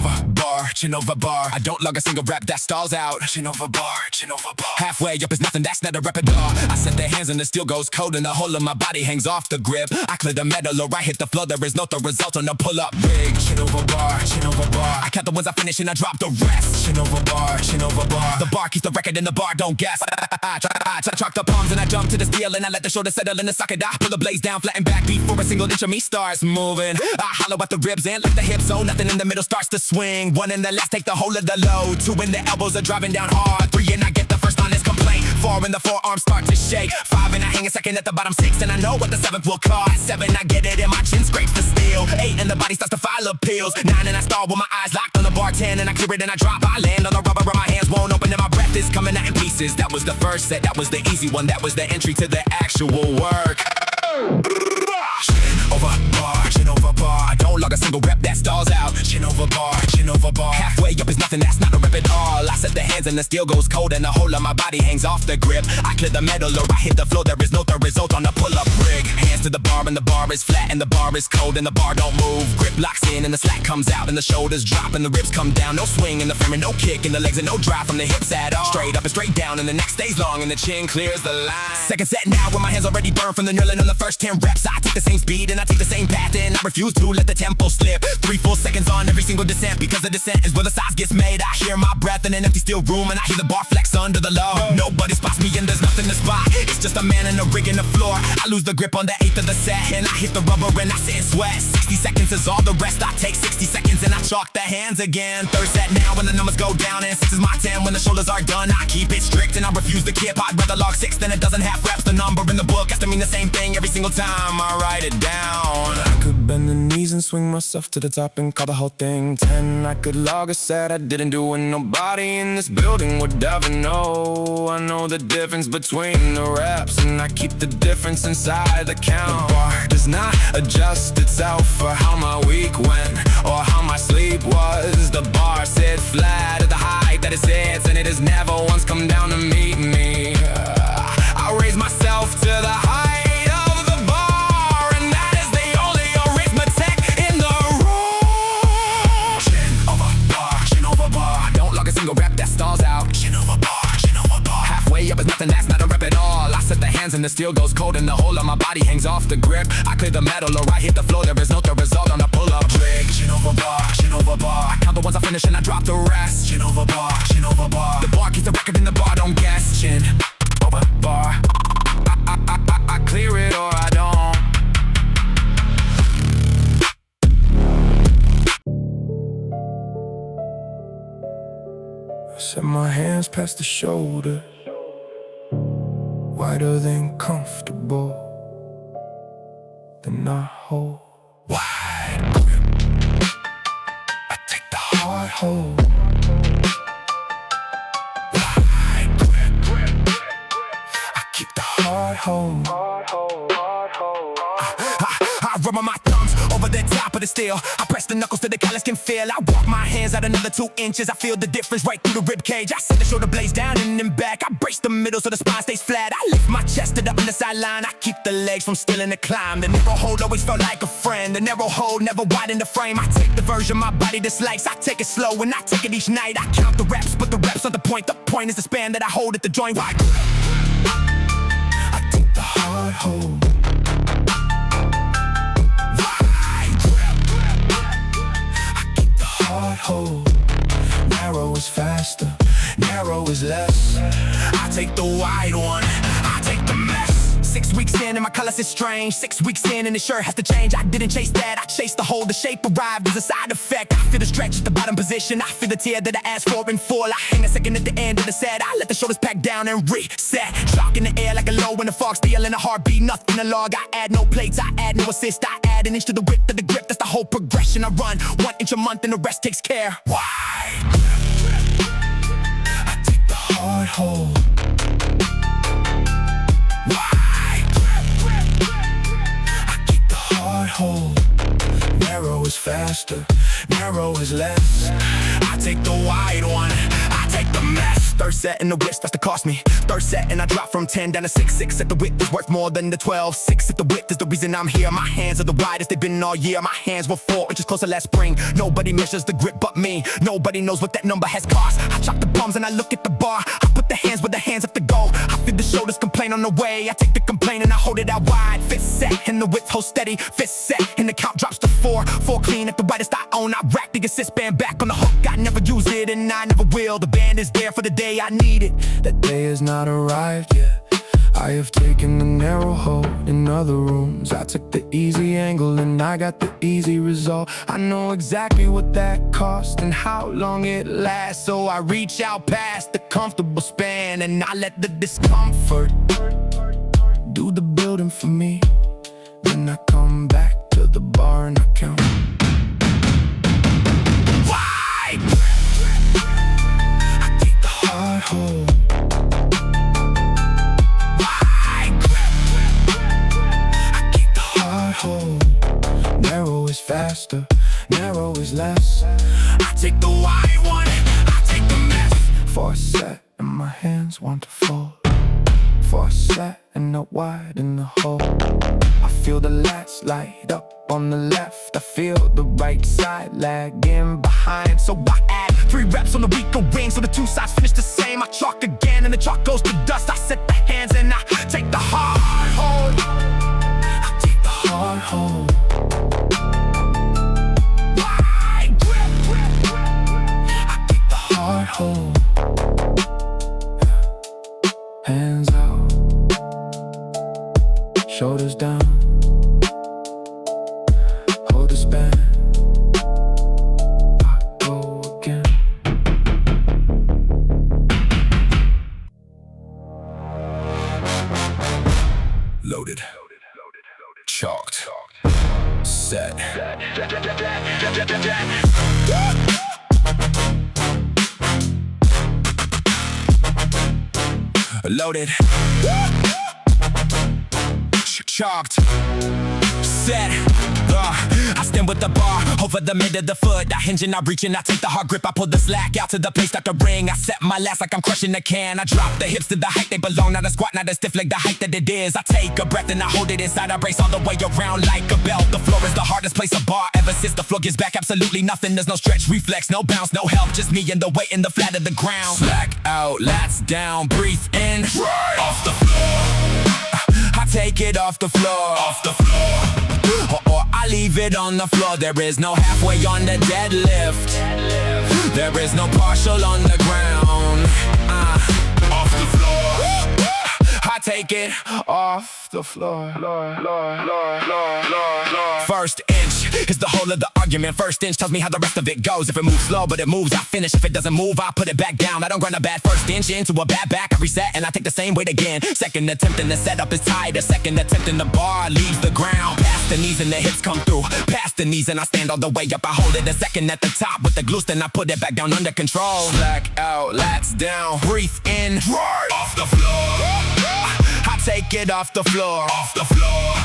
over bar, chin over bar. I don't log a single rep that stalls out. Chin over bar, chin over bar. Halfway up is nothing, that's not a repertoire. I set the hands and the steel goes cold and the whole of my body hangs off the grip. I clear the metal or I hit the floor, there is no the result on the pull-up rig. Chin over bar, chin over bar. I count the ones I finish and I drop the rest. Chin over bar, chin over bar. The bar keeps the record and the bar don't guess. I chalk the palms and I jump to the steel and I let the shoulder settle in the socket. I pull the blades down, flatten back before a single inch of me starts moving. I hollow out the ribs and let the hips so nothing in the middle starts to swing. One in the last, take the whole of the load. Two in the elbows are driving down hard. Three and I get the first honest complaint. Four in the forearms start to shake. Five and I hang a second at the bottom. Six and I know what the seventh will cost. Seven I get it and my chin scrapes the steel. Eight and the body starts to file appeals. Nine and I start with my eyes locked on the bar. 10 and I clear it and I drop. I land on the rubber but my hands won't open and my breath is coming out in pieces. That was the first set, that was the easy one. That was the entry to the actual work. Chin over bar, chin over bar. I don't log a single rep that stalls out. Chin over bar, chin over bar. Halfway up is nothing, that's not a rep at all. I set the hands and the steel goes cold and the whole of my body hangs off the grip. I clear the metal or I hit the floor, there is no the result on the pull-up rig. Hands to the bar and the bar is flat and the bar is cold and the bar don't move. Grip locks in and the slack comes out and the shoulders drop and the ribs come down. No swing in the frame and no kick in the legs and no drive from the hips at all. Straight up and straight down and the neck stays long and the chin clears the line. Second set now when my hands already burned from the drilling on the first 10 reps. I take the same speed and I take the same path and I refuse to let the tempo slip. 3 full seconds on every single descent because the descent is where the size gets made. I hear my breath in an empty steel room and I hear the bar flex under the load. Nobody spots me and there's nothing to spot. It's just a man in a rig in the floor. I lose the grip on the 8th of the set and I hit the rubber and I sit and sweat. 60 seconds is all the rest. I take 60 seconds and I chalk the hands again. Third set now when the numbers go down and 6 is my 10 when the shoulders are done. I keep it strict and I refuse to kip. I'd rather log 6 than it doesn't have reps. The number in the book has to mean the same thing every single time I write it down. I could bend the knees and swing myself to the top and call the whole thing 10. I could log a set I didn't do and nobody in this building would ever know. I know the difference between the reps and I keep the difference inside the count. The bar does not adjust itself for how my week went or how my sleep was. The bar sit flat at the height that it sits and it has never once come down to meet me. I raise myself to the height of the bar and that is the only arithmetic in the room. Chin over bar, chin over bar. I don't log a single rep that stalls out. Chin over bar, chin over bar. Halfway up is nothing, that's not a rep at all. I set the hands and the steel goes cold and the whole of my body hangs off the grip. I clear the metal or I hit the floor, there is no the result on the pull-up rig. Chin over bar, chin over bar. I count the ones I finish and I drop the rest. Chin over bar, chin over bar. The bar keeps the record and the bar don't guess. Chin over bar. I clear it or I don't. I set my hands past the shoulder, wider than comfortable. Then I hold wide grip. I take the hard hold. Wide grip. I keep the hard hold. I rub on my thumbs over the top of the steel. I press the knuckles to the callus can feel. I walk my hands out another 2 inches. I feel the difference right through the rib cage. I set the shoulder blades down and then back. I brace the middle so the spine stays flat. I lift my chest to the underside line. I keep the legs from stealing the climb. The narrow hold always felt like a friend. The narrow hold never widen the frame. I take the version my body dislikes. I take it slow and I take it each night. I count the reps, but the reps aren't the point. The point is the span that I hold at the joint. Wide grip. I take the hard hold. Hold. Narrow is faster, narrow is less. I take the wide one, I take the mess. 6 weeks in and my colors is strange. 6 weeks in and the shirt has to change. I didn't chase that, I chased the hole. The shape arrived as a side effect. I feel the stretch at the bottom position. I feel the tear that I asked for in full. I hang a second at the end of the set. I let the shoulders pack down and reset. Shock in the air like a low in the fog. Steel in a heartbeat, nothing to log. I add no plates, I add no assist. I add an inch to the width of the grip. That's the whole progression. I run 1 inch a month and the rest takes care. Wide grip. I take the hard hold. Wide grip. I keep the hard hold. Narrow is faster, narrow is less. I take the wide one, I take the mess. Third set in the width starts to cost me. Third set and I drop from 10 down to 6. 6 at the width is worth more than the 12. 6 at the width is the reason I'm here. My hands are the widest they've been all year. My hands were 4 inches closer last spring. Nobody measures the grip but me. Nobody knows what that number has cost. I chop the palms and I look at the bar. I put the hands where the hands have to go. I feel the shoulders complain on the way. I take the complaint and I hold it out wide. Fifth set and the width holds steady. Fifth set and the count drops to 4. 4 clean at the widest I own. I rack the assist band back on the hook. I never use it and I never will. The band is there for the day I need it. That day has not arrived yet. I have taken the narrow hold in other rooms. I took the easy angle and I got the easy result. I know exactly what that cost and how long it lasts. So I reach out past the comfortable span and I let the discomfort do the building for me. Then I come back to the bar and I count. Why? I take the hard hold. Narrow is faster, narrow is less. I take the wide one, I take the mess. 4 set and my hands want to fold. 4 set and the wide in the hole. I feel the lats light up on the left. I feel the right side lagging behind. So I add 3 reps on the weaker wing, so the 2 sides finish the same. I chalk again and the chalk goes to dust. I set the hands and I take the hard hold. I take the hard hold. Wide grip. I take the hard hold. Hands out, shoulders down. Hold the span. I go again. Loaded, chalked, set. Loaded, chalked, set. I stand with the bar over the mid of the foot. I hinge and I reach and I take the hard grip. I pull the slack out to the place, start the ring. I set my last like I'm crushing a can. I drop the hips to the height they belong. Not a squat, not a stiff leg, the height that it is. I take a breath and I hold it inside. I brace all the way around like a belt. The floor is the hardest place a bar ever sits. The floor gives back absolutely nothing. There's no stretch, reflex, no bounce, no help. Just me and the weight in the flat of the ground. Slack out, lats down, breathe in. Right off the floor. I take it off the floor. Off the floor. Or I leave it on the floor. There is no halfway on the deadlift. There is no partial on the ground. Off the floor. I take it off the floor. First inch is the whole of the argument. First inch tells me how the rest of it goes. If it moves slow but it moves, I finish. If it doesn't move, I put it back down. I don't grind a bad first inch into a bad back. I reset and I take the same weight again. Second attempt and the setup is tighter. Second attempt and the bar leaves the ground. Past the knees and the hips come through. Past the knees and I stand all the way up. I hold it a second at the top with the glutes, then I put it back down under control. Slack out, lats down, breathe in. Right off the floor. I take it off the floor. Off the floor.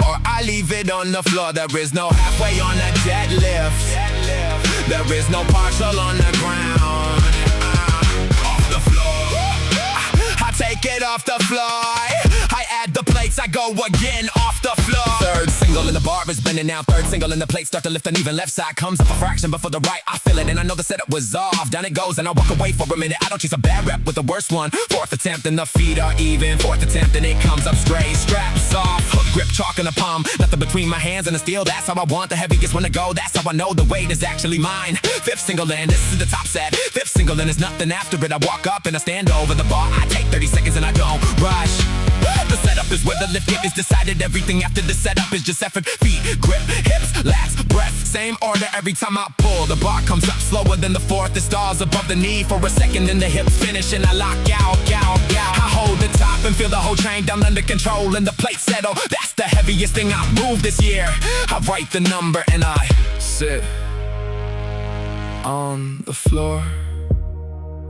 Or I leave it on the floor. There is no halfway on a deadlift. There is no partial on the ground. Off the floor. I take it off the floor. I add the plates, I go again off the floor. Third single in the bar is bending now. Third single in the plate, start to lift uneven. Left side comes up a fraction before the right. I feel it and I know the setup was off. Down it goes and I walk away for a minute. I don't chase a bad rep with the worst one. Fourth attempt and the feet are even. Fourth attempt and it comes up straight. Straps off, hook grip, chalk in the palm. Nothing between my hands and the steel. That's how I want the heaviest one to go. That's how I know the weight is actually mine. Fifth single in, this is the top set. Fifth single in is nothing after it. I walk up and I stand over the bar. I take 30 seconds and I don't rush. The setup is where the lift is decided. Everything after the setup is just effort. Feet, grip, hips, lats, breath. Same order every time I pull. The bar comes up slower than the fourth. It stalls above the knee for a second. Then the hips finish and I lock out. I hold the top and feel the whole train down under control. And the plate settle. That's the heaviest thing I've moved this year. I write the number and I sit on the floor.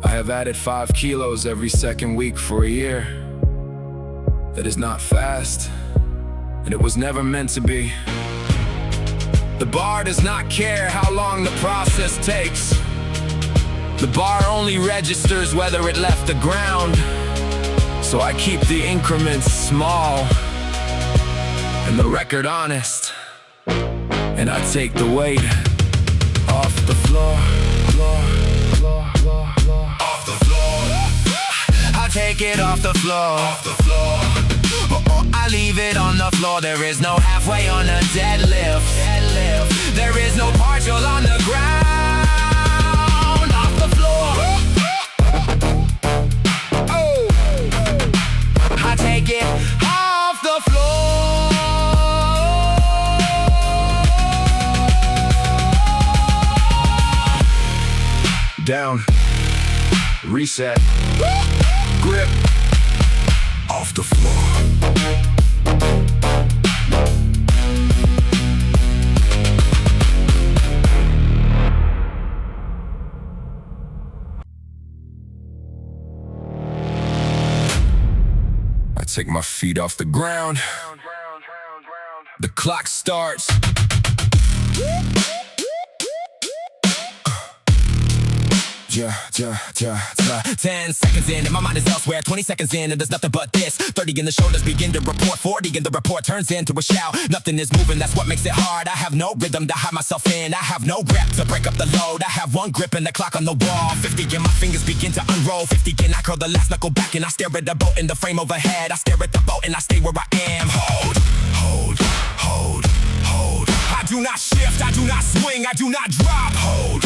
I have added 5 kilos every second week for a year. That is not fast, and it was never meant to be. The bar does not care how long the process takes. The bar only registers whether it left the ground, so I keep the increments small and the record honest, and I take the weight off the floor. Off the floor. I take it off the floor. I leave it on the floor. There is no halfway on a deadlift. There is no partial on the ground. Off the floor. Oh. I take it off the floor. Down. Reset. Grip. Off the floor. I take my feet off the ground. The clock starts. 10 seconds in and my mind is elsewhere. 20 seconds in and there's nothing but this. 30 in the shoulders begin to report. 40 in the report turns into a shout. Nothing is moving, that's what makes it hard. I have no rhythm to hide myself in. I have no rep to break up the load. I have one grip and the clock on the wall. 50 and my fingers begin to unroll. 50 and I curl the last knuckle back and I stare at the boat in the frame overhead. I stare at the boat and I stay where I am. Hold. I do not shift, I do not swing, I do not drop. Hold.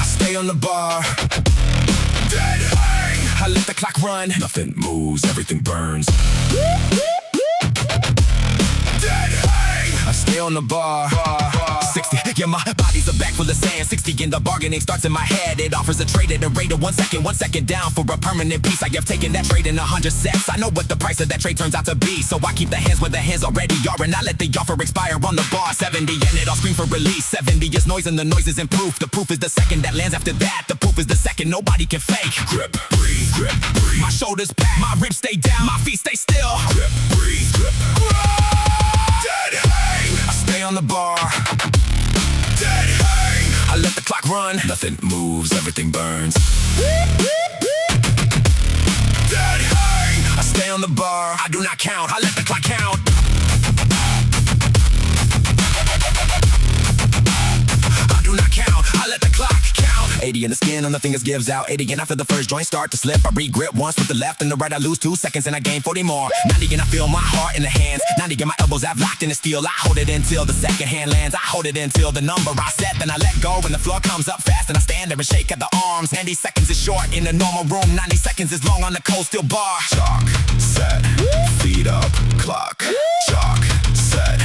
Stay on the bar. Dead hang. I let the clock run. Nothing moves, everything burns. Dead hang. I stay on the bar. 60, yeah, my body's a bag full of sand. 60 in the bargaining starts in my head. It offers a trade at a rate of 1 second. 1 second down for a permanent piece. I have taken that trade in 100 sets. I know what the price of that trade turns out to be, so I keep the hands where the hands already are, and I let the offer expire on the bar. 70 and it all scream for release. 70 is noise and the noise isn't proof. The proof is the second that lands after that. The proof is the second nobody can fake. Grip, breathe, grip, breathe. My shoulders back, my ribs stay down, my feet stay still. Grip, breathe, grip, dead hang. I stay on the bar. Dead hang. I let the clock run. Nothing moves, everything burns. Dead hang. I stay on the bar. I do not count, I let the clock count. I do not count, I let the clock count. 80 in the skin on the fingers gives out. 80 and I feel the first joint start to slip. I re-grip once with the left and the right. I lose 2 seconds and I gain 40 more. 90 and I feel my heart in the hands. 90 and my elbows I've locked in the steel. I hold it until the second hand lands. I hold it until the number I set. Then I let go when the floor comes up fast. And I stand there and shake at the arms. 90 seconds is short in a normal room. 90 seconds is long on the cold steel bar. Chalk, set, feet up, clock. Chalk, set,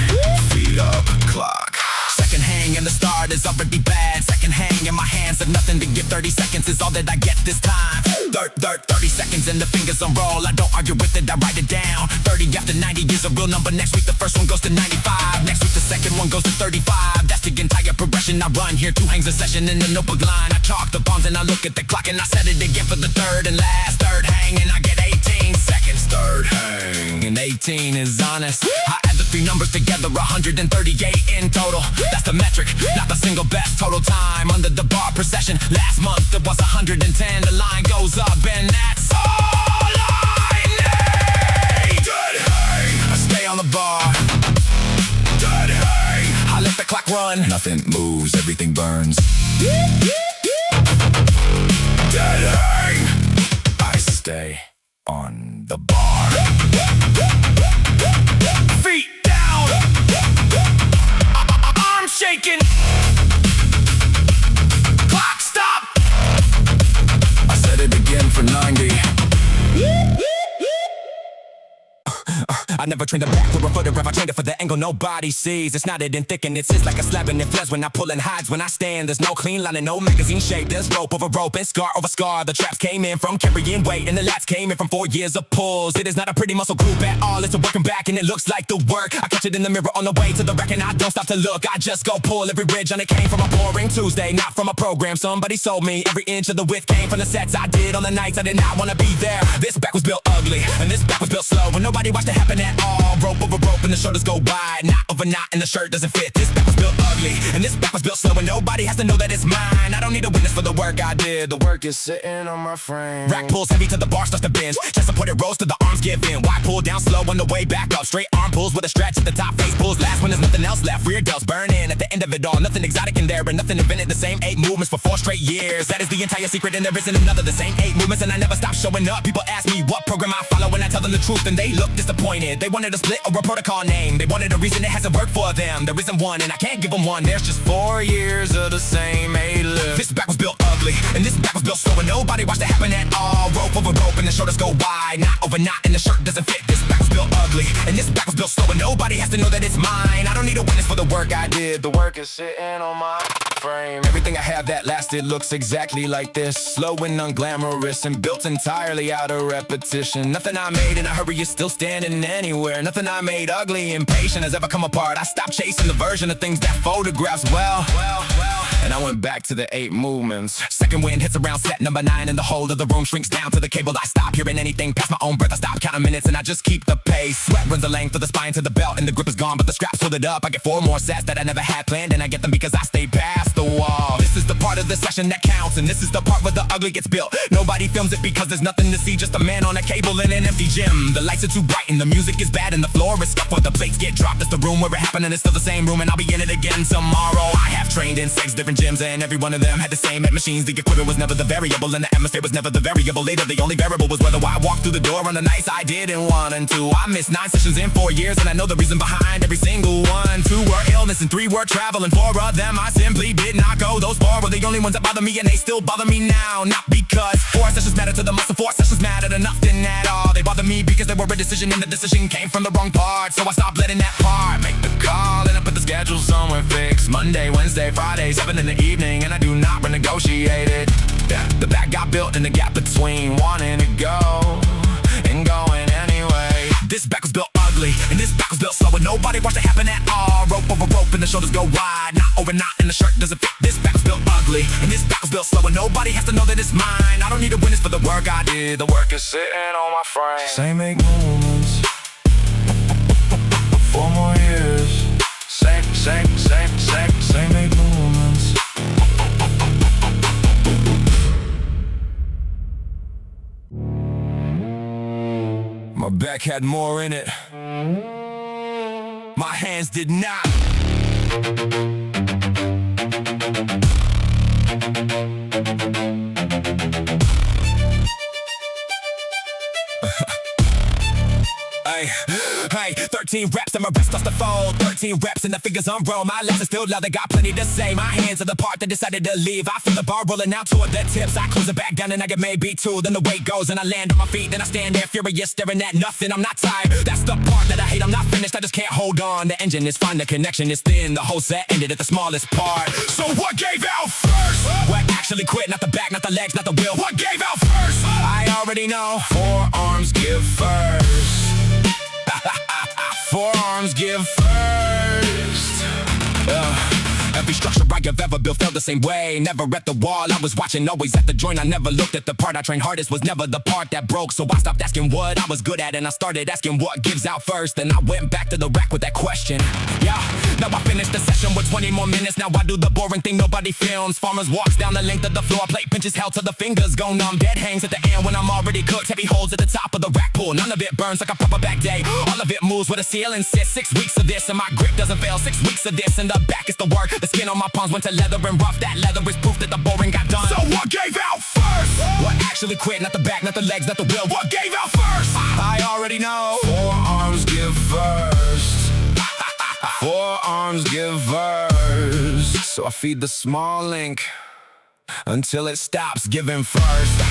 feet up, clock. Second hang and the start is already bad. Second hang in my hands have nothing to give. 30 seconds is all that I get this time. 30 seconds and the fingers unroll. I don't argue with it, I write it down. 30 after 90 is a real number. Next week the first one goes to 95. Next week the second one goes to 35. That's the entire progression I run here. 2 hangs a session in the notebook line. I chalk the bombs and I look at the clock and I set it again for the third and last. Third hang and I get 18 seconds. Third hang and 18 is honest. I add the 3 numbers together, 138 in total. That's the metric, not the single best total time under the bar per session. Last month it was 110. The line goes up and that's all I need. Dead hang. I stay on the bar. Dead hang. I let the clock run. Nothing moves, everything burns. Dead hang. I stay on the bar. Feet down. Arms shaking. Clock stop. I said it again for 90. I never trained a back or a foot or if I trained it for the angle nobody sees. It's knotted and thick and it sits like a slab and it flares when I pull and hides when I stand. There's no clean line and no magazine shape. There's rope over rope and scar over scar. The traps came in from carrying weight and the lats came in from 4 years of pulls. It is not a pretty muscle group at all. It's a working back and it looks like the work. I catch it in the mirror on the way to the rack and I don't stop to look. I just go pull every ridge on it came from a boring Tuesday, not from a program somebody sold me. Every inch of the width came from the sets I did on the nights I did not want to be there. This back was built ugly and this back was built slow and nobody watched it happen at all. Rope over rope and the shoulders go wide. Knot over knot and the shirt doesn't fit. This back was built ugly ugly, and this back was built slow and nobody has to know that it's mine. I don't need a witness for the work I did. The work is sitting on my frame. Rack pulls heavy till the bar starts to bend. Chest supported rolls till the arms give in. Why pull down slow on the way back up? Straight arm pulls with a stretch at the top. Face pulls last when there's nothing else left. Rear delts burn in at the end of it all. Nothing exotic in there, but nothing invented. The same 8 movements for 4 straight years. That is the entire secret, and there isn't another. The same 8 movements, and I never stop showing up. People ask me what program I follow, and I tell them the truth, and they look disappointed. They wanted a split or a protocol name. They wanted a reason it hasn't worked for them. There isn't one, and I can't give them one. There's just 4 years of the same 8 lift. This back was built ugly, and this back was built slow, and nobody watched it happen at all. Rope over rope, and the shoulders go wide. Knot over knot, and the shirt doesn't fit. This back was built ugly, and this back was built slow, and nobody has to know that it's mine. I don't need a witness for the work I did. The work is sitting on my frame. Everything I have that lasted looks exactly like this. Slow and unglamorous, and built entirely out of repetition. Nothing I made in a hurry is still standing anywhere. Nothing I made ugly and patient has ever come apart. I stopped chasing the version of things that photographs well. And I went back to the 8 movements. Second wind hits around set number 9, and the whole of the room shrinks down to the cable. I stop hearing anything past my own breath. I stop counting minutes, and I just keep the pace. Sweat runs the length of the spine to the belt, and the grip is gone, but the straps pulled it up. I get 4 more sets that I never had planned, and I get them because I stayed past the wall. This is the part of the session that counts, and this is the part where the ugly gets built. Nobody films it because there's nothing to see, just a man on a cable in an empty gym. The lights are too bright, and the music is bad, and the floor is scuffed where the plates get dropped. That's the room where it happened, and it's still the same room, and I'll be in it again tomorrow. I have trained in 6 different gyms, and every one of them had the same machines. The equipment was never the variable, and the atmosphere was never the variable. Later, the only variable was whether I walked through the door on the nights I didn't want to. I missed 9 sessions in 4 years, and I know the reason behind every single one. 2 were illness, and 3 were travel, and 4 of them I simply did not go. Those 4 were the only ones that bother me, and they still bother me now. Not because 4 sessions matter to the muscle, 4 sessions mattered nothing at all. They bother me because they were a decision, and the decision came from the wrong part. So I stopped letting that part make the call, and I put the schedule somewhere fixed. Monday, Wednesday, Friday, 7 in the evening, and I do not renegotiate it. The back got built in the gap between wanting to go and going anyway. This back was built ugly, and this back was built slow, and nobody watched it happen at all. Rope over rope, and the shoulders go wide. Knot over knot, and the shirt doesn't fit. This back was built ugly, and this back was built slow, and nobody has to know that it's mine. I don't need a witness for the work I did. The work is sitting on my frame. Same 8 movements, 4 more years. Same 8 movements. My back had more in it. My hands did not. Hey, 13 reps and my wrist starts to fold. 13 reps and the fingers unroll. My legs are still loud, they got plenty to say. My hands are the part that decided to leave. I feel the bar rolling out toward the tips. I close it back down and I get maybe 2. Then the weight goes and I land on my feet. Then I stand there furious, staring at nothing. I'm not tired, that's the part that I hate. I'm not finished, I just can't hold on. The engine is fine, the connection is thin. The whole set ended at the smallest part. So what gave out first? What actually quit? Not the back, not the legs, not the wheel. What gave out first? I already know. Forearms give first. Forearms give first. Every structure I have ever built felt the same way. Never at the wall, I was watching, always at the joint. I never looked at the part I trained hardest, was never the part that broke. So I stopped asking what I was good at, and I started asking what gives out first. And I went back to the rack with that question. Yeah, now I finished the session with 20 more minutes. Now I do the boring thing nobody films. Farmers walks down the length of the floor, plate pinches held till the fingers go numb. Dead hangs at the end when I'm already cooked. Heavy holes at the top of the rack pool. None of it burns like a proper back day. All of it moves where the ceiling sits. 6 weeks of this and my grip doesn't fail. 6 weeks of this and the back is the work. The skin on my palms went to leather and rough. That leather is proof that the boring got done. So what gave out first? What actually quit? Not the back, not the legs, not the wheel. What gave out first? I already know. Forearms give first. Forearms give first. So I feed the small link until it stops giving first.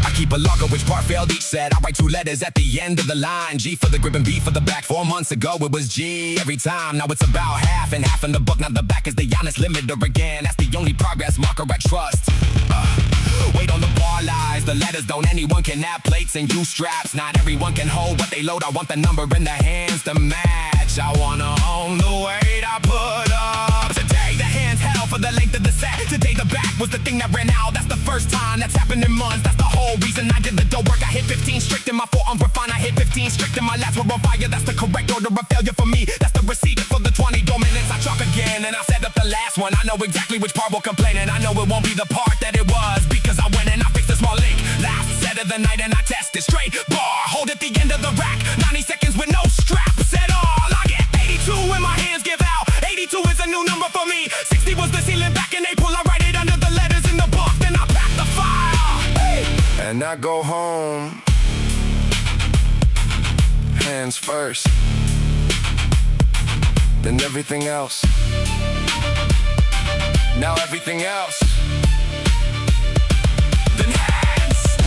I keep a log of which part failed each set. I write 2 letters at the end of the line. G for the grip and B for the back. 4 months ago it was G every time. Now it's about half and half in the book. Now the back is the honest limiter again. That's the only progress marker I trust. Weight on the bar lies, the letters don't. Anyone can add plates and use straps. Not everyone can hold what they load. I want the number in the hands to match. I wanna own the weight I put up today. The hands held for the length of the set. Today the back was the thing that ran out. That's the first time that's happened in months. That's the whole reason I did the dough work. I hit 15 strict and my forearms were fine. I hit 15 strict and my lats were on fire. That's the correct order of failure for me. That's the receipt for the 20 dominance. I chalk again and I set up the last one. I know exactly which part will complain, and I know it won't be the part that it was, because I went and I fixed a small leak. Last set of the night and I tested straight bar. Hold at the end of the rack. 90 seconds with no strap. Set all. I get 82 when my hands give out. 82 is a new number for me. 60 was the ceiling back in April. I write it under the letters in the book. Then I pack the file. Hey. And I go home, hands first, then everything else. Now everything else. Then hands.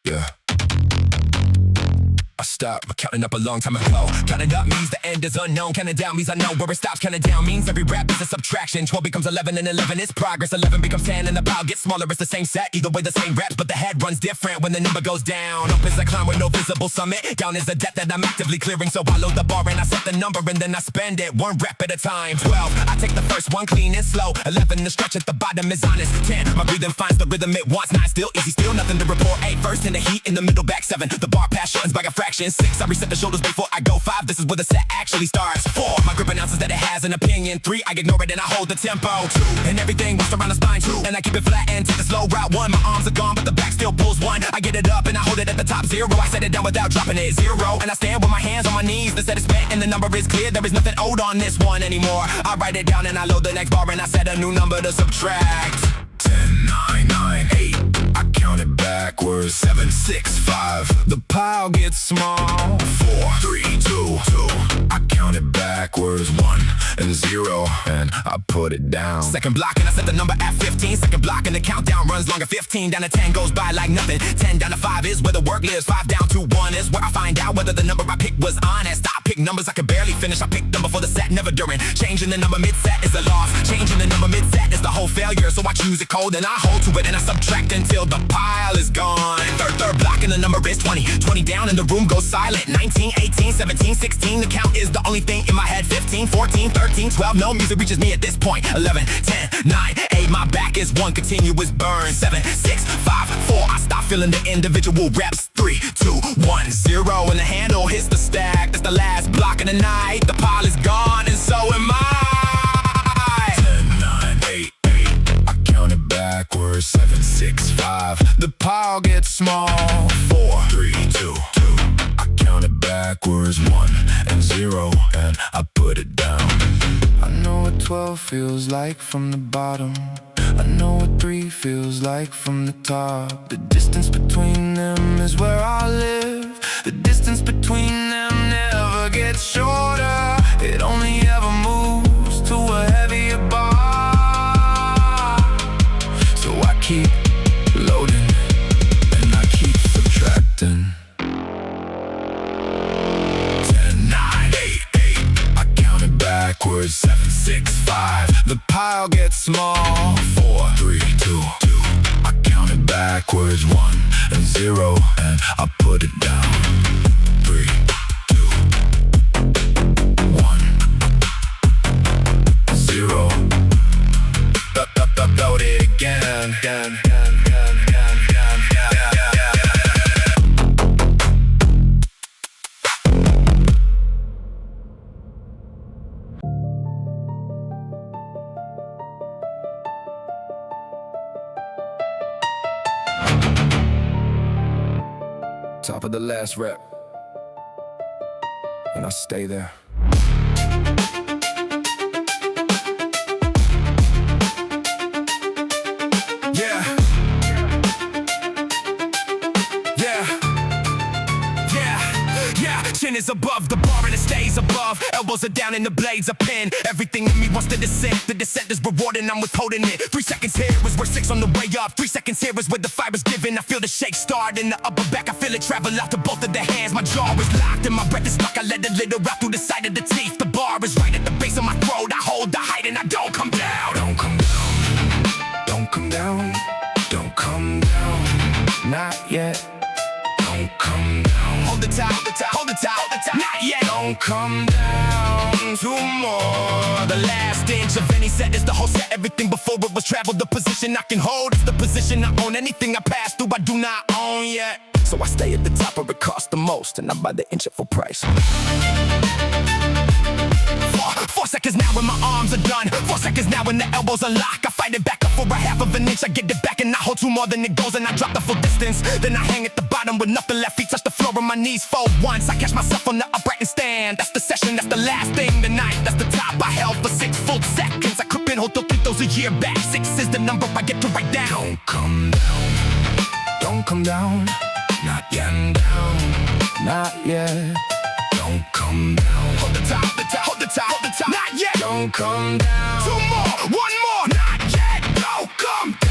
Yeah. I stopped counting up a long time ago. Counting up means the end is unknown. Counting down means I know where it stops. Counting down means every rep is a subtraction. 12 becomes 11 and 11 is progress. 11 becomes 10 and the pile gets smaller. It's the same set, either way the same reps, but the head runs different when the number goes down. Up is a climb with no visible summit. Down is a depth that I'm actively clearing. So I load the bar and I set the number and then I spend it one rep at a time. 12, I take the first one clean and slow. 11, the stretch at the bottom is honest. 10, my breathing finds the rhythm it wants. 9, still easy, still nothing to report. 8, first in the heat, in the middle back. 7, the bar pass shortens by a fraction. 6, I reset the shoulders before I go. 5, this is where the set actually starts. 4, my grip announces that it has an opinion. 3, I ignore it and I hold the tempo. 2, and everything moves around the spine. 2, and I keep it flat and take the slow route. 1, my arms are gone but the back still pulls. 1, I get it up and I hold it at the top. 0, I set it down without dropping it. 0, and I stand with my hands on my knees. The set is spent and the number is clear. There is nothing owed on this one anymore. I write it down and I load the next bar and I set a new number to subtract. 10, 9, 9, 8. I count it backwards. 7, 6, 5. The pile gets small. 4, 3, 2, 2. I count it backwards. 1 and 0, and I put it down. Second block and I set the number at 15. Second block and the countdown runs longer. 15 down to 10 goes by like nothing. 10 down to 5 is where the work lives. 5 down to 1 is where I find out whether the number I picked was honest. I pick numbers I could barely finish. I picked them before the set, never during. Changing the number mid-set is a loss. Changing the number mid-set is the whole failure. So I choose it cold and I hold to it and I subtract until the pile is gone. Third block and the number is 20. 20 down and the room goes silent. 19, 18, 17, 16. The count is the only thing in my head. 15, 14, 13, 12. No music reaches me at this point. 11, 10, 9, 8. My back is one continuous burn. 7, 6, 5, 4. I stop feeling the individual reps. 3, 2, 1, 0. And the handle hits the stack. That's the last block of the night. The pile is gone and so am I. 10, 9, 8, 8. I count it backwards. 7, 6, 5. The pile gets small. 4, 3, 2, 2. I count it backwards. 1 and 0, and I put it down. I know what 12 feels like from the bottom. I know what 3 feels like from the top. The distance between them is where I live. The distance between them never gets shorter. It only ever moves to a heavier bar. So I keep loading and I keep subtracting. 10, 9, 8, 8. I count it backwards. 7, 6, 5. The pile gets small. 4, 3, 2, 2. I count it backwards. 1 and 0, and I put it down. 3, 2, 1, 0. Load it again. Top of the last rep, and I stay there. Chin is above the bar and it stays above. Elbows are down and the blades are pinned. Everything in me wants to descend. The descent is rewarding, I'm withholding it. 3 seconds here is where 6 on the way up. 3 seconds here is where the fiber's given. I feel the shake start in the upper back. I feel it travel out to both of the hands. My jaw is locked and my breath is stuck. I let it litter out through the side of the teeth. The bar is right at the base of my throat. I hold the height and I don't come down. Don't come down. Don't come down. Don't come down. Not yet. Don't come down. Hold the top, hold the top, hold the top, hold the top. Not yet. Don't come down to more. The last inch of any set is the whole set. Everything before it was traveled. The position I can hold is the position I own. Anything I pass through I do not own yet. So I stay at the top where it costs the most, and I buy the inch at full price. 4 seconds now when my arms are done. 4 seconds now when the elbows unlock. I fight it back up for a half of an inch. I get it back and I hold 2 more than it goes, and I drop the full distance. Then I hang at the bottom with nothing left. Feet touch the floor and my knees fold once. I catch myself on the upright and stand. That's the session, that's the last thing tonight. That's the top I held for 6 full seconds. I could been hold 3 those a year back. 6 is the number I get to write down. Don't come down. Don't come down. Not yet down. Not yet. Don't come down. Hold the top, the top, hold the top, hold the top. Not yet. Don't come down. 2 more, 1 more. Not yet. Don't come down.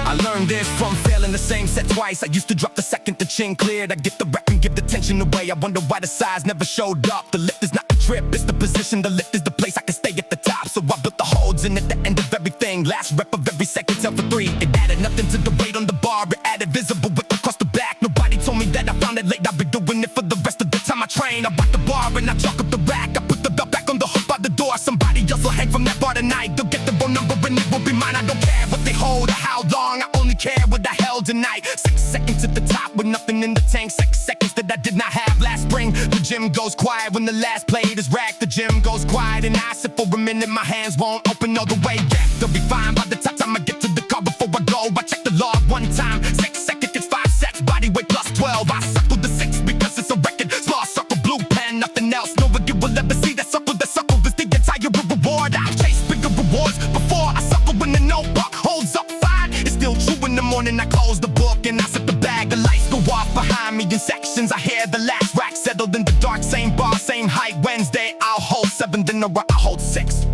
I learned this from failing the same set twice. I used to drop the second the chin cleared. I get the rep and give the tension away. I wonder why the size never showed up. The lift is not the trip, it's the position. The lift is the place I can stay at the top. So I built the holds in at the end of everything. Last rep of every second, tell for 3. It added nothing to the weight on the bar. It added visible width across the back. Nobody told me that I found it late. I've been doing it for the rest of the time I train. I bought the bar and I chalk up the rack. I put the belt back on the hook by the door. Somebody else will hang from that bar tonight. They'll get the wrong number and it will be mine. I don't care what they hold or how long. I only care what I held tonight. 6 seconds at the top with nothing in the tank. 6 seconds that I did not have last spring. The gym goes quiet when the last plate is racked. The gym goes quiet and I sit for a minute. My hands won't open all the way yet. They'll be fine by the time I get to the car. Before I go, I check the log 1 time. 6 seconds, it's 5 sets. Body weight plus 12. I circle the 6 because it's a record. Small circle, blue pen, nothing else. No one you will ever see that circle. The circle is the entire reward. I've chased bigger rewards before I circle when the notebook holds up fine. It's still true in the morning. I close the book and I sip the bag. The lights go off behind me in sections. I hear the last rack settled in the dark. Same bar, same height. Wednesday I'll hold 7, then I'll hold 6.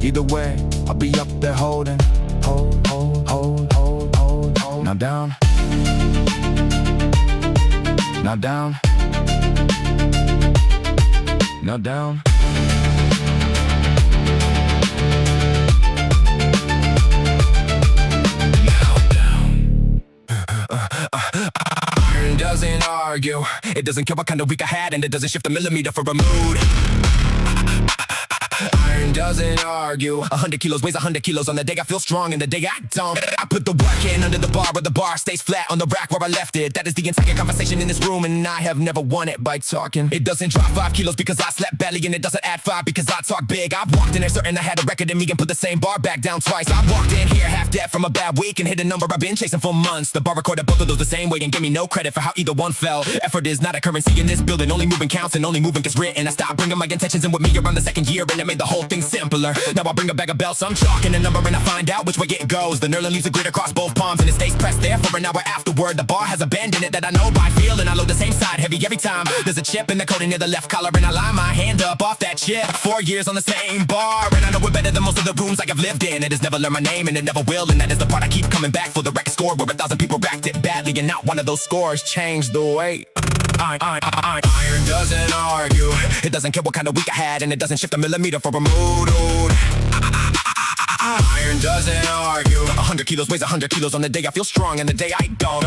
Either way, I'll be up there holding. Hold, hold, hold, hold, hold, hold. Now down. Now down. Now down. Iron doesn't argue. It doesn't care what kind of week I had, and it doesn't shift a millimeter for a mood. Iron doesn't argue. 100 kilos weighs 100 kilos on the day I feel strong and the day I don't. I put the work in under the bar where the bar stays flat on the rack where I left it. That is the entire conversation in this room, and I have never won it by talking. It doesn't drop 5 kilos because I slept badly, and it doesn't add 5 because I talk big. I walked in there certain I had a record in me and put the same bar back down twice. I walked in here half dead from a bad week and hit a number I've been chasing for months. The bar recorded both of those the same way and gave me no credit for how either one fell. Effort is not a currency in this building. Only moving counts and only moving gets written. I stopped bringing my intentions in with me around the 2nd year, and it made the whole thing simpler. Now I bring a bag of belts, I'm chalking a number and I find out which way it goes. The knurling leaves a grid across both palms and it stays pressed there for an hour afterward. The bar has a bend in it that I know by feel, and I load the same side heavy every time. There's a chip in the coating near the left collar, and I line my hand up off that chip. 4 years on the same bar, and I know it better than most of the rooms like I've lived in. It has never learned my name and it never will, and that is the part I keep coming back for. The record score where 1,000 people racked it badly, and not one of those scores changed the weight. Iron doesn't argue. It doesn't care what kind of week I had, and it doesn't shift a millimeter for a mood. Iron doesn't argue. 100 kilos weighs 100 kilos on the day I feel strong and the day I don't.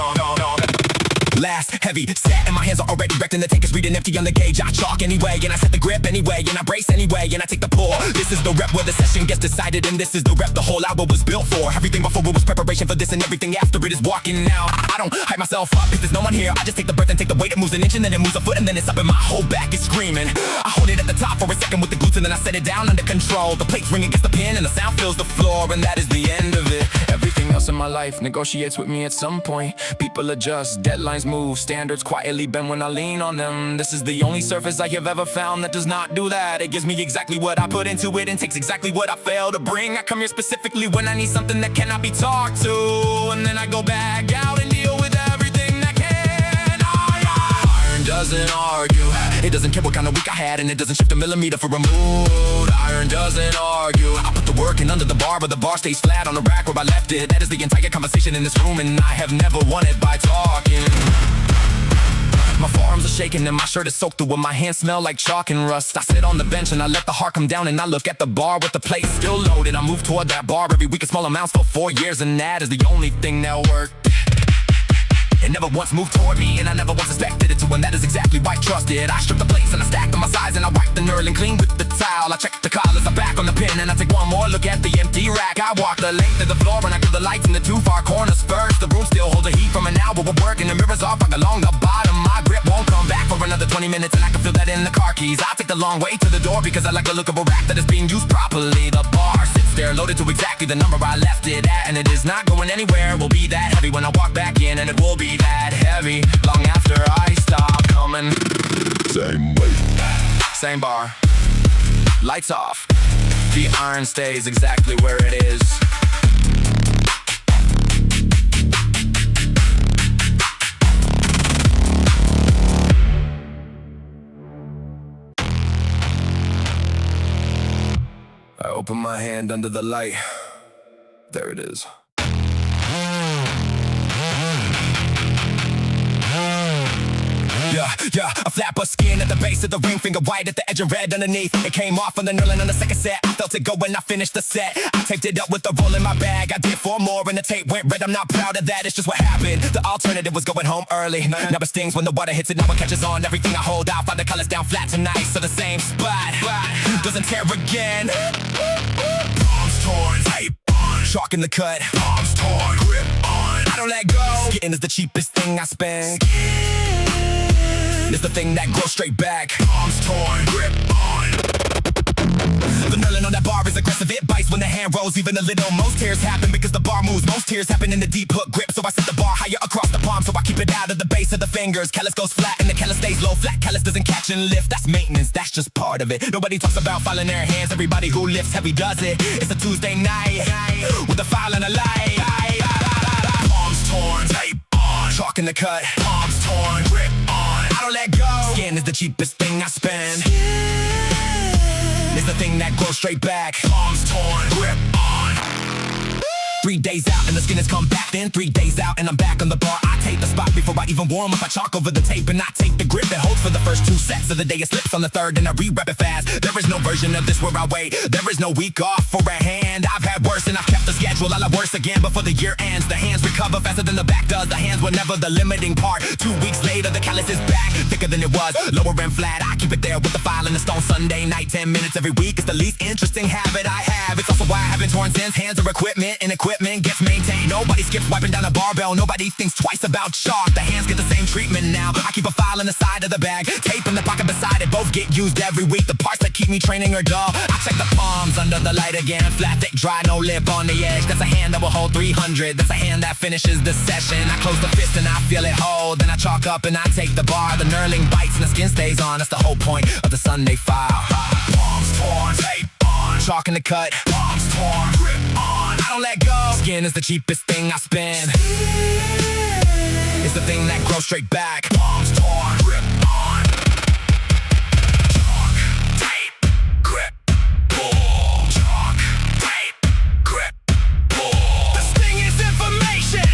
Last heavy set and my hands are already wrecked, and the tank is reading empty on the gauge. I chalk anyway and I set the grip anyway, and I brace anyway and I take the pull. This is the rep where the session gets decided, and this is the rep the whole album was built for. Everything before it was preparation for this, and everything after it is walking now. I don't hype myself up if there's no one here. I just take the breath and take the weight. It moves an inch and then it moves a foot and then it's up and my whole back is screaming. I hold it at the top for a second with the glutes and then I set it down under control. The plates ring against the pin and the sound fills the floor, and that is the end of it. Everything else in my life negotiates with me at some point. People adjust, deadlines move, standards quietly bend when I lean on them. This is the only surface I have ever found that does not do that. It gives me exactly what I put into it and takes exactly what I fail to bring. I come here specifically when I need something that cannot be talked to, and then I go back out and deal with everything that can. Iron doesn't argue. It doesn't care what kind of week I had, and it doesn't shift a millimeter for a mood. Iron doesn't argue. I put the work in under the bar, but the bar stays flat on the rack where I left it. That is the entire conversation in this room, and I have never won it by talking. My forearms are shaking and my shirt is soaked through, and my hands smell like chalk and rust. I sit on the bench and I let the heart come down, and I look at the bar with the plate still loaded. I move toward that bar every week in small amounts for 4 years, and that is the only thing that worked. It never once moved toward me, and I never once expected it to, and that is exactly why I trusted. I strip the plates and I stack them my size, and I wipe the knurling clean with the towel. I check the collars, I back on the pin, and I take one more look at the empty rack. I walk the length of the floor and I do the lights in the 2 far corners first. The room still holds the heat from an hour of work, and the mirror's off like along the bottom. My grip won't come back for another 20 minutes, and I can feel that in the car keys. I take the long way to the door because I like the look of a rack that is being used properly. The bar sits there loaded to exactly the number I left it at, and it is not going anywhere. It will be that heavy when I walk back in, and it will be that heavy long after I stop coming. Same weight, same bar, lights off. The iron stays exactly where it is. I open my hand under the light. There it is. Yeah, a flap of skin at the base of the ring, finger white at the edge and red underneath. It came off on the knurling on the second set. I felt it go when I finished the set. I taped it up with the roll in my bag. I did 4 more and the tape went red. I'm not proud of that, it's just what happened. The alternative was going home early. Now it stings when the water hits it, now it catches on. Everything I hold out, find the colors down flat tonight, so the same spot doesn't tear again. palms torn, tape on, Chalk in the cut, palms torn, grip on. I don't let go. Skin is the cheapest thing I spend. It's the thing that grows straight back. Palms torn, grip on. The knurling on that bar is aggressive, it bites when the hand rolls even a little. Most tears happen because the bar moves. Most tears happen in the deep hook grip, so I set the bar higher across the palm, so I keep it out of the base of the fingers. Callus goes flat and the callus stays low. Flat callus doesn't catch and lift, that's maintenance, that's just part of it. Nobody talks about filing their hands, everybody who lifts heavy does it. It's a Tuesday night with a file and a light. Palms torn, tape on, Chalk in the cut, palms torn, grip on. I don't let go. Skin is the cheapest thing I spend. It's the thing that grows straight back. Palms torn, grip on. 3 days out and the skin has come back. Then 3 days out and I'm back on the bar. I take the spot before I even warm up. I chalk over the tape and I take the grip that holds for the first 2 sets of the day. It slips on the 3rd and I re-rep it fast. There is no version of this where I wait. There is no week off for a hand. I've had worse and I've kept the schedule. I'll have worse again before the year ends. The hands recover faster than the back does. The hands were never the limiting part. 2 weeks later the callus is back, thicker than it was, lower and flat. I keep it there with the file and the stone. Sunday night, 10 minutes every week. It's the least interesting habit I have. It's also why I haven't torn since. Hands are equipment and equipment gets maintained. Nobody skips wiping down a barbell. Nobody thinks twice about chalk. The hands get the same treatment now. I keep a file in the side of the bag, tape in the pocket beside it. Both get used every week. The parts that keep me training are dull. I check the palms under the light again. Flat, thick, dry, no lip on the edge. That's a hand that will hold 300. That's a hand that finishes the session. I close the fist and I feel it hold. Then I chalk up and I take the bar. The knurling bites and the skin stays on. That's the whole point of the Sunday file. Palms torn, tape on, Chalk in the cut, palms torn, grip on. I don't let go. Skin is the cheapest thing I spend. It's the thing that grows straight back. Palms torn, grip on. Chalk, tape, grip, pull. Chalk, tape, grip, pull. The sting is information.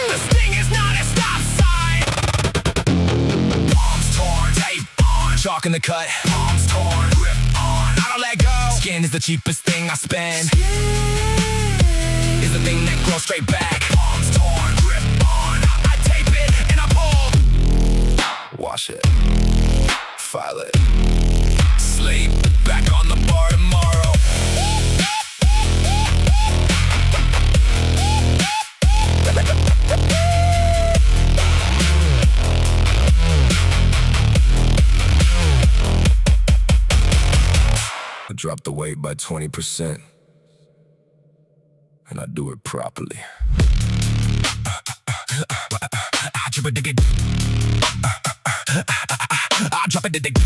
The sting is not a stop sign. Palms torn, tape on, Chalk in the cut, palms torn, grip on. I don't let go. Skin is the cheapest thing I spend. It's the thing that grows straight back. Palms torn, grip on. I tape it and I pull. Wash it, file it, sleep. Back on the bar tomorrow. I drop the weight by 20%, and I do it properly. I drop it, dig. I drop it, dig.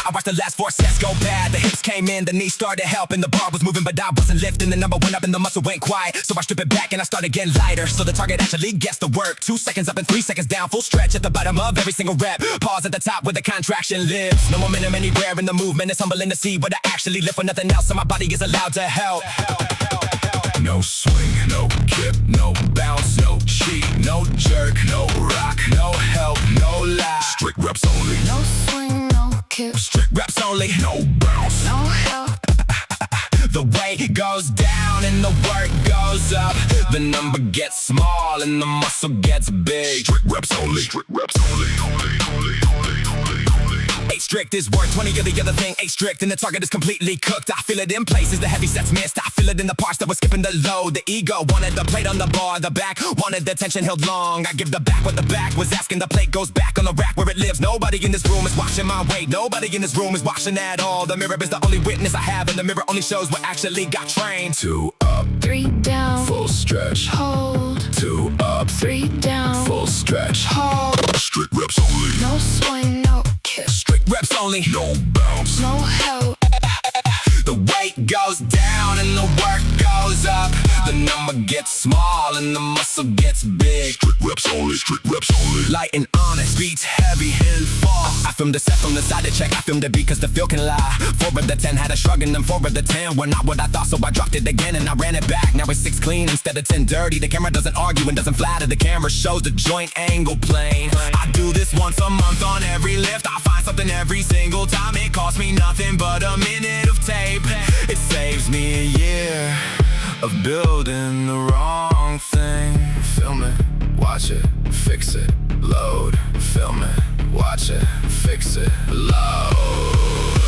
I watched the last 4 sets go bad. The hips came in, the knees started helping. The bar was moving, but I wasn't lifting. The number went up and the muscle went quiet. So I strip it back and I start again lighter. So the target actually gets the work. 2 seconds up and 3 seconds down. Full stretch at the bottom of every single rep. Pause at the top where the contraction lives. No momentum anywhere in the movement. It's humbling to see what I actually lift for nothing else. So my body is allowed to help. No swing, no kip, no bounce, no cheat, no jerk, no rock, no help, no lie. Strict reps only. No swing, no kip. Strict reps only. No bounce. No help. The weight goes down and the work goes up. The number gets small and the muscle gets big. Strict reps only. Strict reps only. Eight strict is worth 20 of the other thing. Eight strict and the target is completely cooked. I feel it in places the heavy sets missed. I feel it in the parts that were skipping the load. The ego wanted the plate on the bar. The back wanted the tension held long. I give the back what the back was asking. The plate goes back on the rack where it lives. Nobody in this room is watching my weight. Nobody in this room is watching at all. The mirror is the only witness I have, and the mirror only shows what actually got trained. 2 up, 3 down. full stretch. Hold. 2 up, 3 down. full stretch. Hold. Strict reps only. No swing, no kip. Strict reps only. No bounce. No help. The weight goes down and the work goes up. The number gets small and the muscle gets big. Strict reps only. Strict reps only. Light and honest, beats heavy and fall. I filmed the set from the side to check. I filmed the beat cause the feel can lie. 4 of the 10 had a shrug and then 4 of the 10 were not what I thought, so I dropped it again and I ran it back. Now it's 6 clean instead of 10 dirty. The camera doesn't argue and doesn't flatter. The camera shows the joint angle plane. I do this once a month on every lift. I find something every single time. It costs me nothing but a minute of tape. It saves me a year of building the wrong thing. Film it, watch it, fix it, load. Film it, watch it, fix it, load.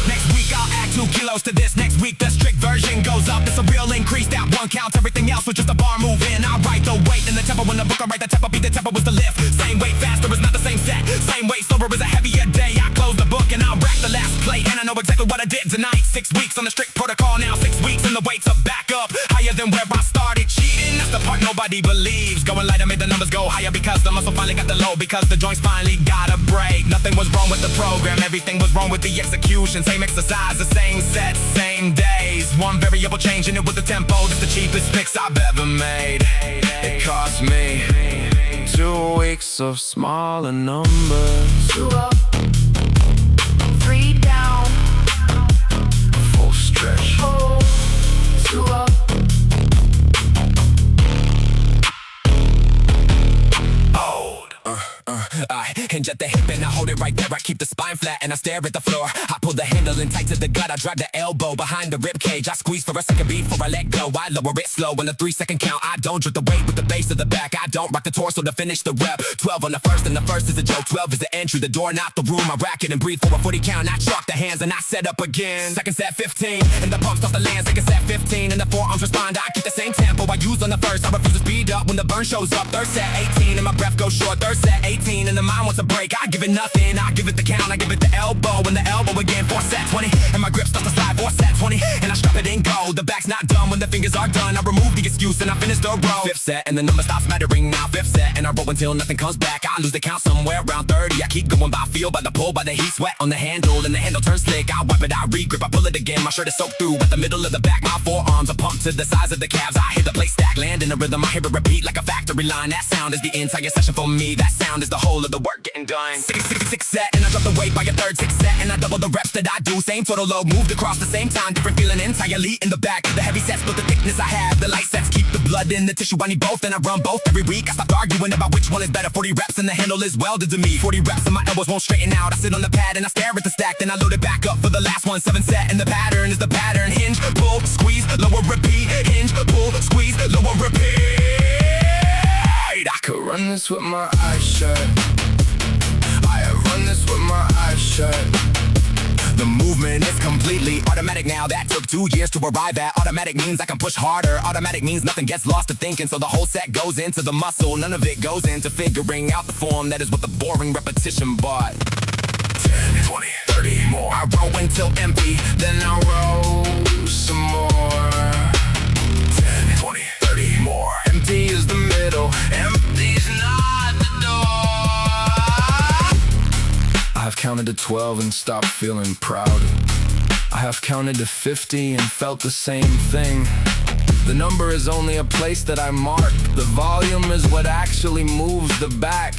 Next week I'll add 2 kilos to this. Next week the strict version goes up. It's a real increase, that 1 counts. Everything else was just a bar move in. I write the weight in the tempo. When the book I write the tempo, beat the tempo was the lift. Same weight, faster is not the same set. Same weight, slower is a heavier day. I close the book and I'll rack the last plate. And I know exactly what I did tonight. 6 weeks on the strict protocol now. 6 weeks and the weights are back up higher than where I started cheating. That's the part nobody believes. Going lighter made the numbers go higher because the muscle finally got the load. Because the joints finally got a break. Nothing was wrong with the program. Everything was wrong with the execution. Same exercise, the same sets, same days. 1 variable changing it with the tempo. That's the cheapest fix I've ever made. It cost me 2 weeks of smaller numbers. 2 up. 3 down. Full stretch. Hold. 2 up. I hinge at the hip and I hold it right there. I keep the spine flat and I stare at the floor. I pull the handle in tight to the gut. I drive the elbow behind the rib cage. I squeeze for a second beat before I let go. I lower it slow in the 3-second count. I don't drip the weight with the base of the back. I don't rock the torso to finish the rep. 12 on the first and the first is a joke. 12 is the entry, the door, not the room. I rack it and breathe for a 40 count. I chalk the hands and I set up again. Second set 15 and the pump starts to land. Second set 15 and the forearms respond. I keep the same tempo I use on the first. I refuse to speed up when the burn shows up. Third set 18 and my breath goes short. Third set 18 and the mind wants a break. I give it nothing, I give it the count. I give it the elbow and the elbow again. 4 set 20 and my grip starts to slide. 4 set 20 and I strap it in gold. The back's not done when the fingers are done. I remove the excuse and I finish the row. 5th set and the number stops mattering now. 5th set and I roll until nothing comes back. I lose the count somewhere around 30. I keep going by feel, by the pull, by the heat, sweat on the handle, and the handle turns slick. I wipe it, I re-grip, I pull it again. My shirt is soaked through at the middle of the back. My forearms are pumped to the size of the calves. I hit the plate stack, land in a rhythm. I hear it repeat like a factory line. That sound is the entire session for me. That sound is the whole of the work getting done. 6 set and I drop the weight by a third. 6 set and I double the reps that I do. Same total load, moved across the same time. Different feeling entirely in the back. The heavy sets, but the thickness I have. The light sets keep the blood in the tissue. I need both and I run both every week. I stopped arguing about which one is better. 40 reps and the handle is welded to me. 40 reps and my elbows won't straighten out. I sit on the pad and I stare at the stack. Then I load it back up for the last one. 7 set and the pattern is the pattern. Hinge, pull, squeeze, lower, repeat. Hinge, pull, squeeze, lower, repeat. I could run this with my eyes shut. I run this with my eyes shut. The movement is completely automatic now. That took 2 years to arrive at. Automatic means I can push harder. Automatic means nothing gets lost to thinking. So the whole set goes into the muscle. None of it goes into figuring out the form. That is what the boring repetition bought. 10, 20, 30 more. I roll until empty, then I roll some more. 10, 20, 30 more. Empty is the middle. Empty's not the door. I have counted to 12 and stopped feeling proud. I have counted to 50 and felt the same thing. The number is only a place that I mark. The volume is what actually moves the back.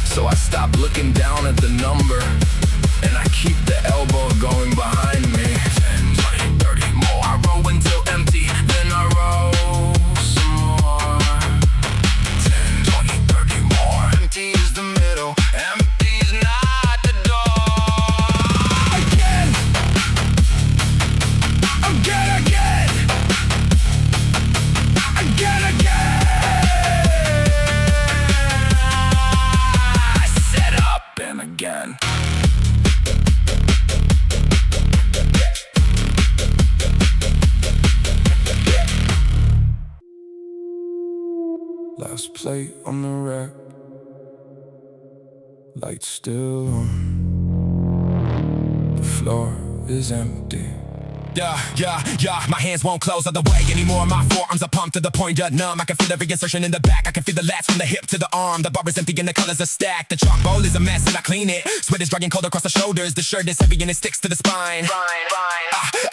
So I stop looking down at the number and I keep the elbow going behind me. 10, 20, 30 more. I roll until empty, then I roll Last plate on the rack, lights still on. The floor is empty. Yeah, my hands won't close other way anymore. My forearms are pumped to the point of numb. I can feel every insertion in the back. I can feel the lats from the hip to the arm. The bar is empty and the colors are stacked. The chalk bowl is a mess and I clean it. Sweat is dragging cold across the shoulders. The shirt is heavy and it sticks to the spine.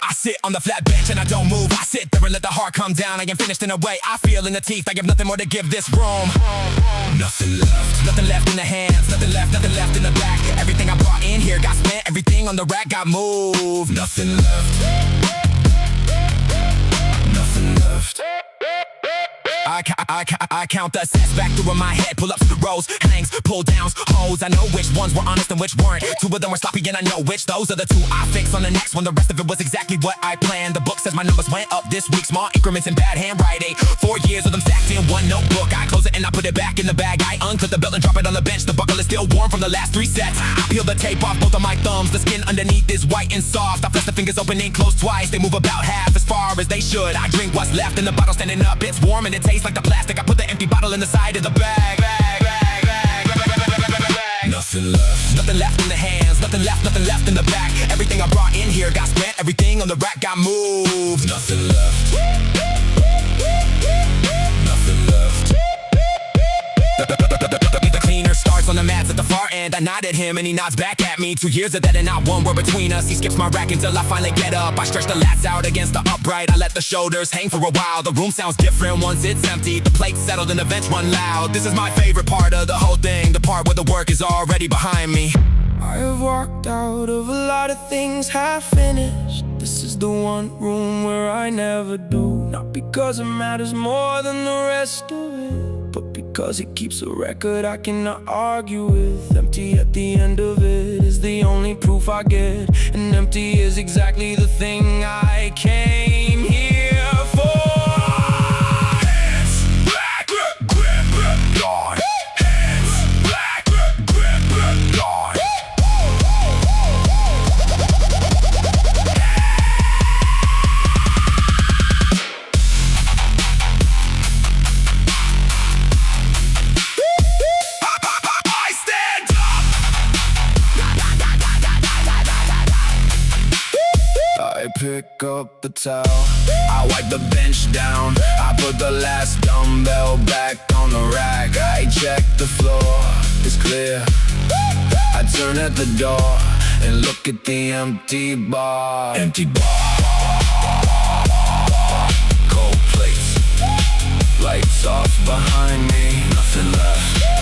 I sit on the flat bench and I don't move. I sit there and let the heart come down. I am finished in a way I feel in the teeth. I have nothing more to give this room. Nothing left in the hands. Nothing left in the back. Everything I brought in here got spent. Everything on the rack got moved. Nothing left. Nothing left. I count the sets back through in my head. Pull-ups, rows, hangs, pull-downs, hoes. I know which ones were honest and which weren't. Two of them were sloppy and I know which. Those are the two I fix on the next one. The rest of it was exactly what I planned. The book says my numbers went up this week. Small increments in bad handwriting. 4 years of them stacked in one notebook. I close it and I put it back in the bag. I unclip the belt and drop it on the bench. The buckle is still warm from the last 3 sets. I peel the tape off both of my thumbs. The skin underneath is white and soft. I press the fingers open and close twice. They move about half as far as they should. I drink what's left in the bottle standing up. It's warm and it tastes like the plastic. I put the empty bottle in the side of the bag. Nothing left. Nothing left in the hands. Nothing left in the back. Everything I brought in here got spent. Everything on the rack got moved. Nothing left. Nothing left. The cleaner starts on the mats at the far end. I nod at him and he nods back at me. 2 years of that and not one word between us. He skips my rack until I finally get up. I stretch the lats out against the upright. I let the shoulders hang for a while. The room sounds different once it's empty. The plate's settled and the vents run loud. This is my favorite part of the whole thing. The part where the work is already behind me. I have walked out of a lot of things half finished. This is the one room where I never do. Not because it matters more than the rest of it, but because it keeps a record I cannot argue with. Empty at the end of it is the only proof I get, and empty is exactly the thing I came here for. Hands back, grip, gone. Hands back, grip, gone. I pick up the towel, I wipe the bench down, I put the last dumbbell back on the rack. I check the floor, it's clear. I turn at the door and look at the empty bar. Empty bar. Cold plates, lights off behind me. Nothing left.